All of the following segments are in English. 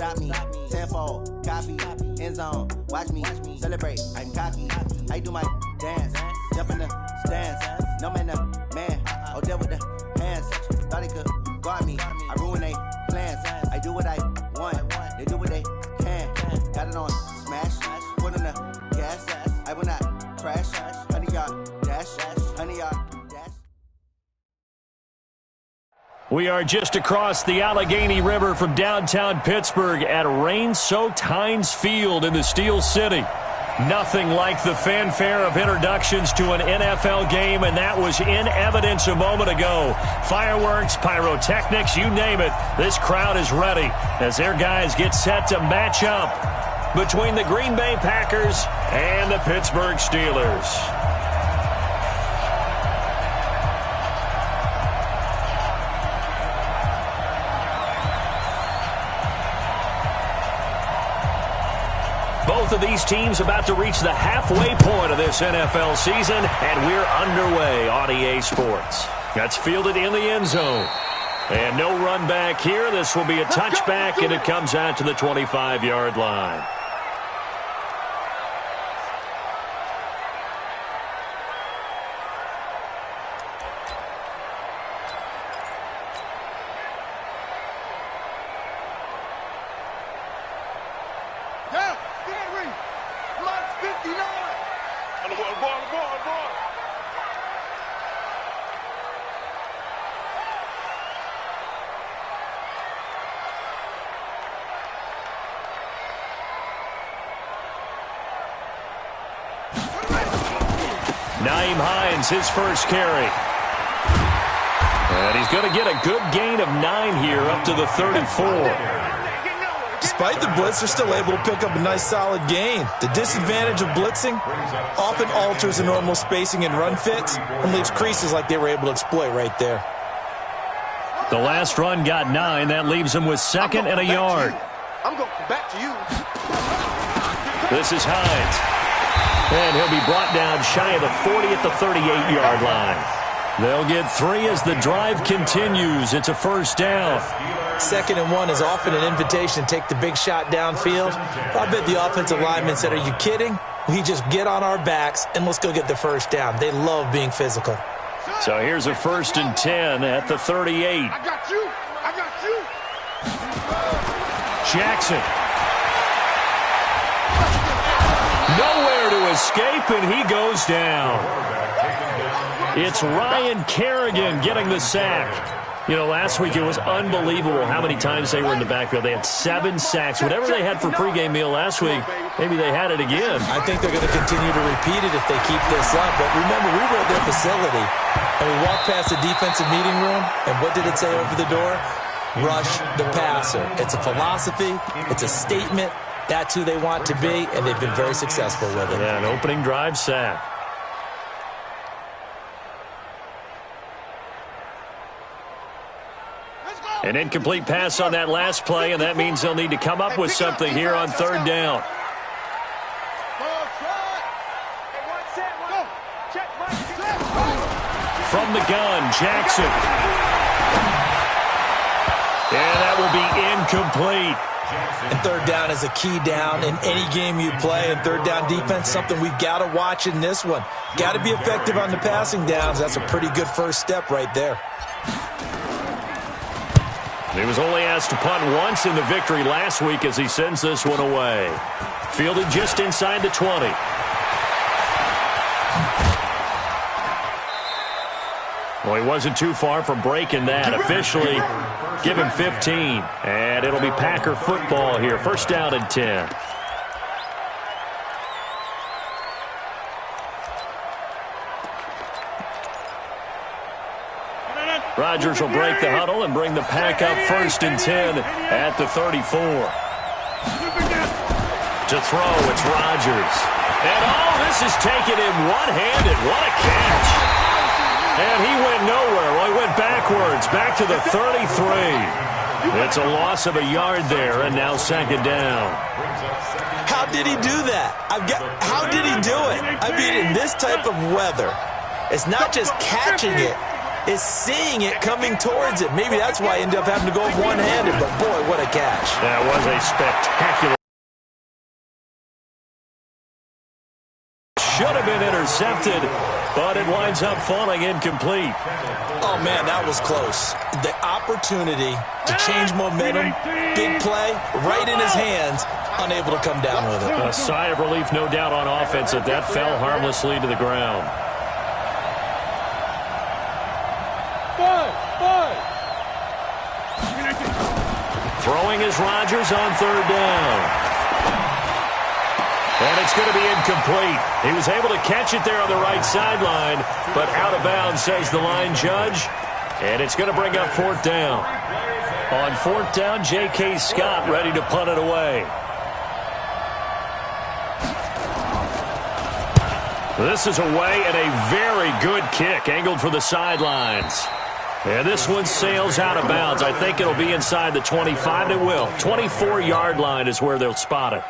stop me. Tenfold, copy, end zone, watch me celebrate. I'm cocky. I do my dance, jump in the stands. No man, man. Oh, there with the hands. Thought he could guard me. I ruin they plans. I do what I want. They do what they can. Got it on smash. Put in the gas. I will not crash. 100-yard dash. 100-yard dash. We are just across the Allegheny River from downtown Pittsburgh at rain-soaked Heinz Field in the Steel City. Nothing like the fanfare of introductions to an NFL game, and that was in evidence a moment ago. Fireworks, pyrotechnics, you name it. This crowd is ready as their guys get set to match up between the Green Bay Packers and the Pittsburgh Steelers. Both of these teams about to reach the halfway point of this NFL season, and we're underway on EA Sports. That's fielded in the end zone. And no run back here. This will be a touchback, and it comes out to the 25-yard line. His first carry. And he's going to get a good gain of 9 here up to the 34. Despite the blitz, they're still able to pick up a nice solid gain. The disadvantage of blitzing often alters the normal spacing and run fits and leaves creases like they were able to exploit right there. The last run got 9. That leaves him with second and a yard. I'm going back to you. This is Hines. And he'll be brought down shy of the 40 at the 38-yard line. They'll get 3 as the drive continues. It's a first down. 2nd and 1 is often an invitation to take the big shot downfield. I bet the offensive lineman said, "Are you kidding? We just get on our backs and let's go get the first down." They love being physical. So here's a 1st and 10 at the 38. I got you. I got you. Jackson. Nowhere to escape, and he goes down. It's Ryan Kerrigan getting the sack. You know, last week it was unbelievable how many times they were in the backfield. They had 7 sacks. Whatever they had for pregame meal last week, maybe they had it again. I think they're going to continue to repeat it if they keep this up. But remember, we were at their facility, and we walked past the defensive meeting room, and what did it say over the door? Rush the passer. It's a philosophy. It's a statement. That's who they want to be, and they've been very successful with it. Yeah, an opening drive sack. An incomplete pass on that last play, and that means they'll need to come up with something here on 3rd down. From the gun, Jackson. And that will be incomplete. And 3rd down is a key down in any game you play. And 3rd down defense, something we've got to watch in this one. Got to be effective on the passing downs. That's a pretty good first step right there. He was only asked to punt once in the victory last week as he sends this one away. Fielded just inside the 20. Well, he wasn't too far from breaking that. Officially, give him 15. And it'll be Packer football here. First down and 10. Rodgers will break the huddle and bring the pack up 1st and 10 at the 34. To throw, it's Rodgers. And this is taken in one-handed. What a catch. And he went nowhere. Well, he went backwards, back to the 33. It's a loss of a yard there, and now 2nd down. How did he do that? How did he do it? I mean, in this type of weather, it's not just catching it. is seeing it coming towards it. Maybe that's why he ended up having to go one-handed, but boy, what a catch. That was a spectacular. Should have been intercepted, but it winds up falling incomplete. Oh, man, that was close. The opportunity to change momentum, big play, right in his hands, unable to come down with it. A sigh of relief, no doubt, on offense that that fell harmlessly to the ground. Throwing is Rodgers on third down. And it's going to be incomplete. He was able to catch it there on the right sideline, but out of bounds, says the line judge. And it's going to bring up fourth down. On fourth down, J.K. Scott ready to punt it away. This is away and a very good kick, angled for the sidelines. And this one sails out of bounds. I think it'll be inside the 25. It will. 24-yard line is where they'll spot it.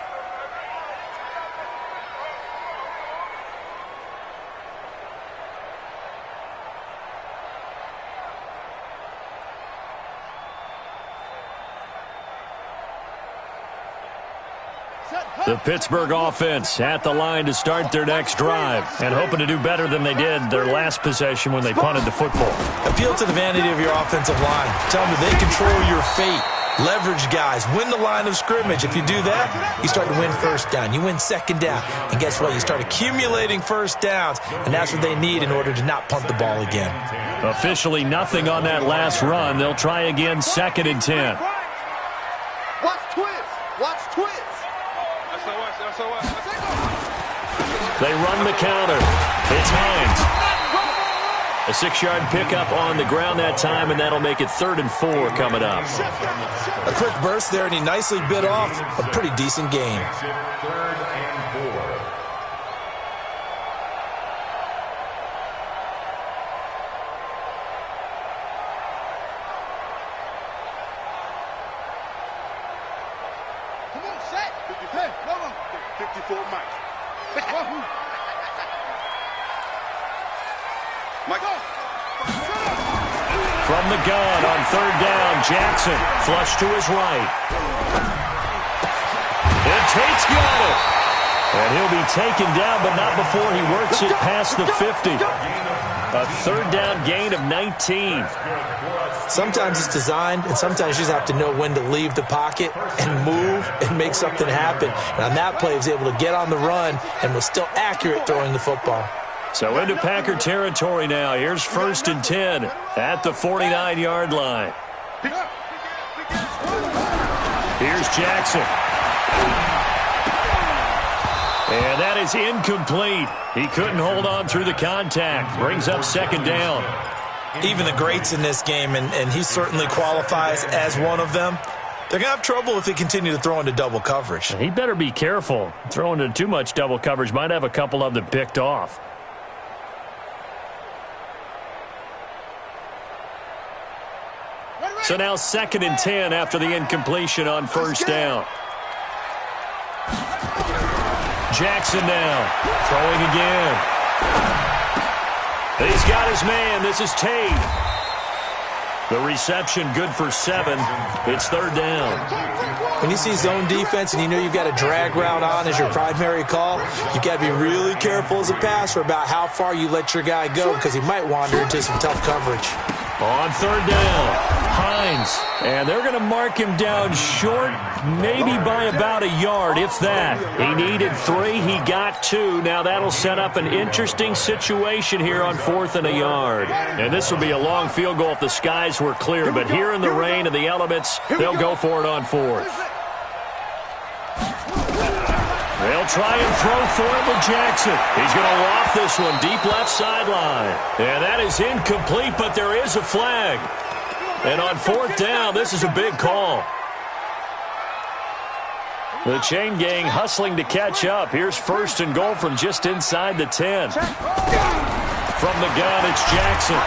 The Pittsburgh offense at the line to start their next drive and hoping to do better than they did their last possession when they punted the football. Appeal to the vanity of your offensive line. Tell them they control your fate. Leverage guys. Win the line of scrimmage. If you do that, you start to win first down. You win second down. And guess what? You start accumulating first downs, and that's what they need in order to not punt the ball again. Officially nothing on that last run. They'll try again, 2nd and 10. Watch twist. Watch twist. They run the counter. It's Hines. A 6-yard pickup on the ground that time, and that'll make it 3rd and 4 coming up. A quick burst there, and he nicely bit off a pretty decent gain. Come on, set. 54 Mike. Michael. From the gun on 3rd down, Jackson flush to his right. And Tate's got it. And he'll be taken down, but not before he works it past the 50. A 3rd down gain of 19. Sometimes it's designed, and sometimes you just have to know when to leave the pocket and move and make something happen. And on that play, he was able to get on the run and was still accurate throwing the football. So into Packer territory now. Here's 1st and 10 at the 49-yard line. Here's Jackson. And that is incomplete. He couldn't hold on through the contact. Brings up 2nd down. Even the greats in this game, and he certainly qualifies as one of them, they're going to have trouble if they continue to throw into double coverage. He better be careful. Throwing into too much double coverage might have a couple of them picked off. So now 2nd and 10 after the incompletion on 1st down. Jackson now throwing again. He's got his man. This is Tate. The reception good for 7. It's 3rd down. When you see zone defense and you know you've got a drag route on as your primary call, you've got to be really careful as a passer about how far you let your guy go because he might wander into some tough coverage. On 3rd down, Hines. And they're going to mark him down short, maybe by about a yard, if that. He needed 3. He got 2. Now that'll set up an interesting situation here on 4th and a yard. And this will be a long field goal if the skies were clear. But here in the rain and the elements, they'll go for it on 4th. They'll try and throw for it with Jackson. He's going to loft this one deep left sideline. And that is incomplete, but there is a flag. And on 4th down, this is a big call. The chain gang hustling to catch up. Here's 1st and goal from just inside the 10. From the gun, it's Jackson.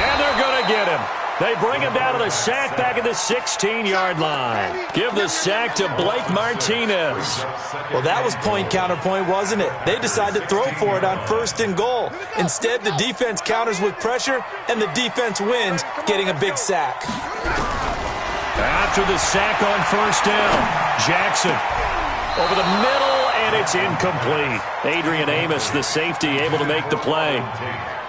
And they're going to get him. They bring him down to the sack back at the 16-yard line. Give the sack to Blake Martinez. Well, that was point counterpoint, wasn't it? They decided to throw for it on 1st and goal. Instead, the defense counters with pressure, and the defense wins, getting a big sack. After the sack on 1st down, Jackson over the middle, and it's incomplete. Adrian Amos, the safety, able to make the play.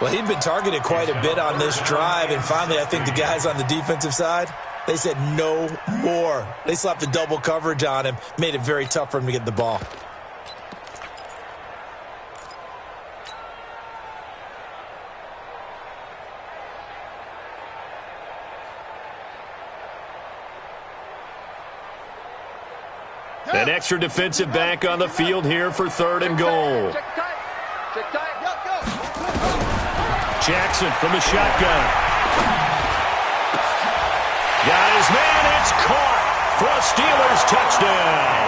Well, he'd been targeted quite a bit on this drive, and finally I think the guys on the defensive side, they said no more. They slapped the double coverage on him, made it very tough for him to get the ball. An extra defensive back on the field here for 3rd and goal. Jackson from the shotgun. Got his man. It's caught for a Steelers touchdown.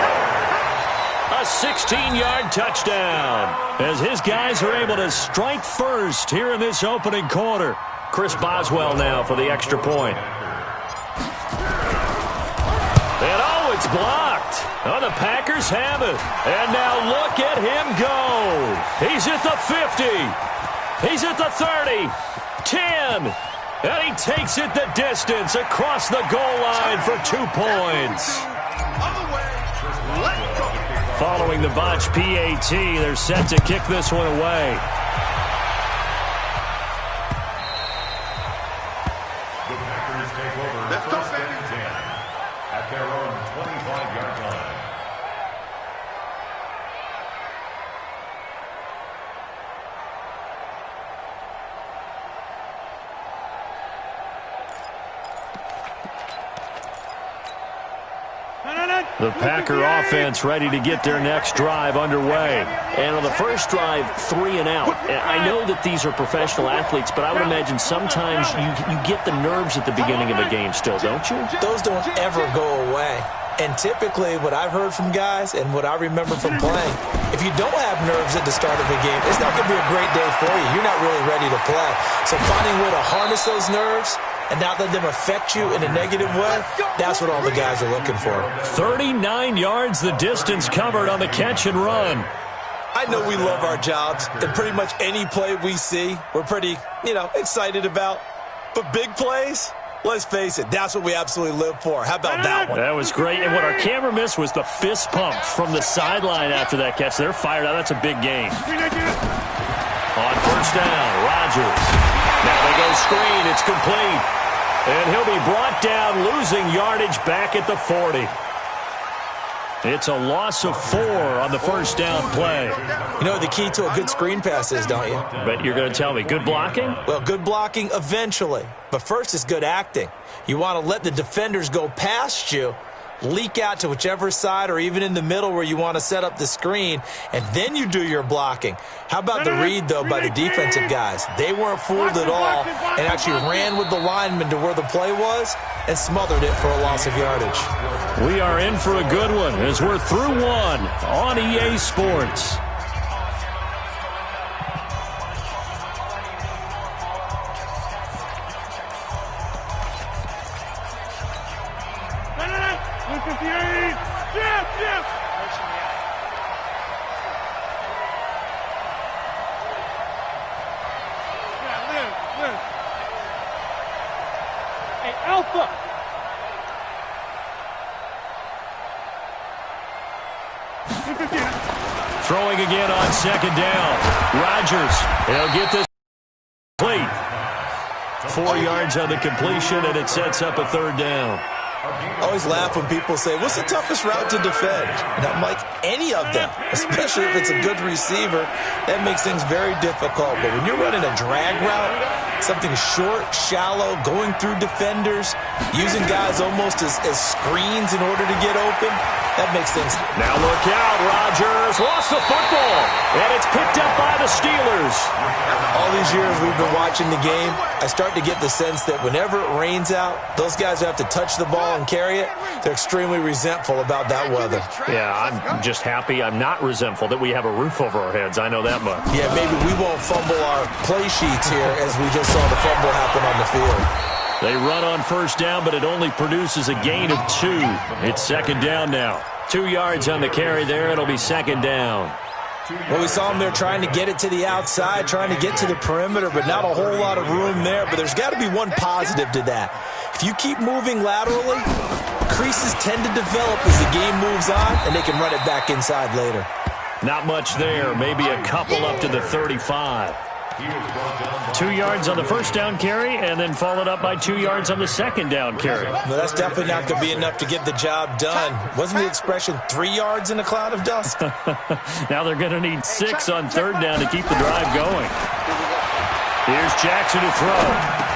A 16-yard touchdown as his guys are able to strike first here in this opening quarter. Chris Boswell now for the extra point. And oh, it's blocked. Oh, the Packers have it. And now look at him go. He's at the 50. He's at the 30, 10, and he takes it the distance across the goal line for 2 points. Following the botch PAT, they're set to kick this one away. The Packers take over 1st and 10 at their own 25-yard line. The Packer offense ready to get their next drive underway. And on the first drive, 3 and out. I know that these are professional athletes, but I would imagine sometimes you get the nerves at the beginning of a game still, don't you? Those don't ever go away. And typically what I've heard from guys and what I remember from playing, if you don't have nerves at the start of a game, it's not going to be a great day for you. You're not really ready to play. So finding a way to harness those nerves and not let them affect you in a negative way, that's what all the guys are looking for. 39 yards the distance covered on the catch and run. I know we love our jobs, and pretty much any play we see, we're pretty, excited about. But big plays, let's face it, that's what we absolutely live for. How about that one? That was great. And what our camera missed was the fist pump from the sideline after that catch. They're fired out. That's a big game. On 1st down, Rodgers. Now they go screen. It's complete. And he'll be brought down, losing yardage back at the 40. It's a loss of 4 on the 1st down play. You know what the key to a good screen pass is, don't you? But you're going to tell me, good blocking? Well, good blocking eventually. But first is good acting. You want to let the defenders go past you, leak out to whichever side or even in the middle where you want to set up the screen, and then you do your blocking. How about the read, though, by the defensive guys? They weren't fooled at all and actually ran with the lineman to where the play was and smothered it for a loss of yardage. We are in for a good one as we're through one on EA Sports. Throwing again on 2nd down. Rodgers, he'll get this complete. 4 yards on the completion, and it sets up a 3rd down. I always laugh when people say, what's the toughest route to defend? And I'm like, any of them, especially if it's a good receiver. That makes things very difficult. But when you're running a drag route, something short, shallow, going through defenders, using guys almost as screens in order to get open, that makes things. Now look out, Rodgers lost the football, and it's picked up by the Steelers. All these years we've been watching the game, I start to get the sense that whenever it rains out, those guys who have to touch the ball and carry it, they're extremely resentful about that weather. Yeah, I'm just happy I'm not resentful that we have a roof over our heads. I know that much. Yeah, maybe we won't fumble our play sheets here as we just saw the fumble happen on the field. They run on first down, but it only produces a gain of 2. It's second down now. 2 yards on the carry there. It'll be second down. Well, we saw them there trying to get it to the outside, trying to get to the perimeter, but not a whole lot of room there. But there's got to be one positive to that. If you keep moving laterally, creases tend to develop as the game moves on, and they can run it back inside later. Not much there. Maybe a couple up to the 35. 2 yards on the first down carry, and then followed up by 2 yards on the second down carry. Well, that's definitely not going to be enough to get the job done. Wasn't the expression 3 yards in a cloud of dust? Now they're going to need 6 on third down to keep the drive going. Here's Jackson to throw.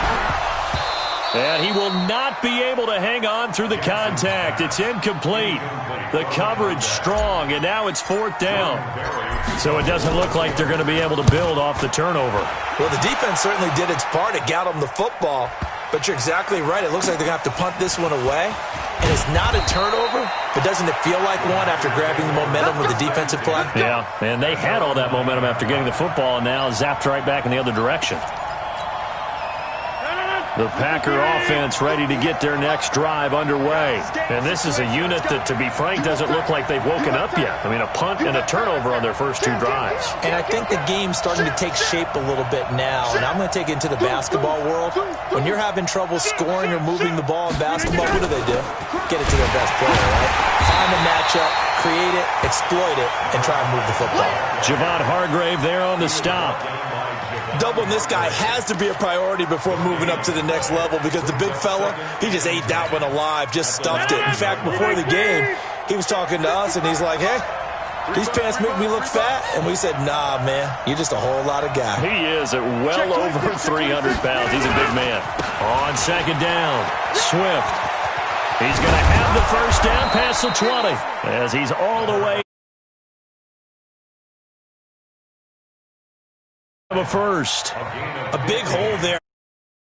And he will not be able to hang on through the contact. It's incomplete. The coverage strong, and now it's fourth down. So it doesn't look like they're going to be able to build off the turnover. Well, the defense certainly did its part. It got them the football. But you're exactly right. It looks like they're going to have to punt this one away. And it's not a turnover, but doesn't it feel like one after grabbing the momentum with the defensive play? Yeah, and they had all that momentum after getting the football, and now zapped right back in the other direction. The Packer offense ready to get their next drive underway. And this is a unit that, to be frank, doesn't look like they've woken up yet. I mean, a punt and a turnover on their first 2 drives. And I think the game's starting to take shape a little bit now. And I'm going to take it into the basketball world. When you're having trouble scoring or moving the ball in basketball, what do? Get it to their best player, right? Find the matchup, create it, exploit it, and try and move the football. Javon Hargrave there on the stop. Doubling this guy has to be a priority before moving up to the next level because the big fella, he just ate that one alive, just stuffed it. In fact, before the game, he was talking to us, and he's like, hey, these pants make me look fat. And we said, nah, man, you're just a whole lot of guy. He is at well over 300 pounds. He's a big man. On second down, Swift. He's going to have the first down past the 20 as he's all the way. A first. A big hole there.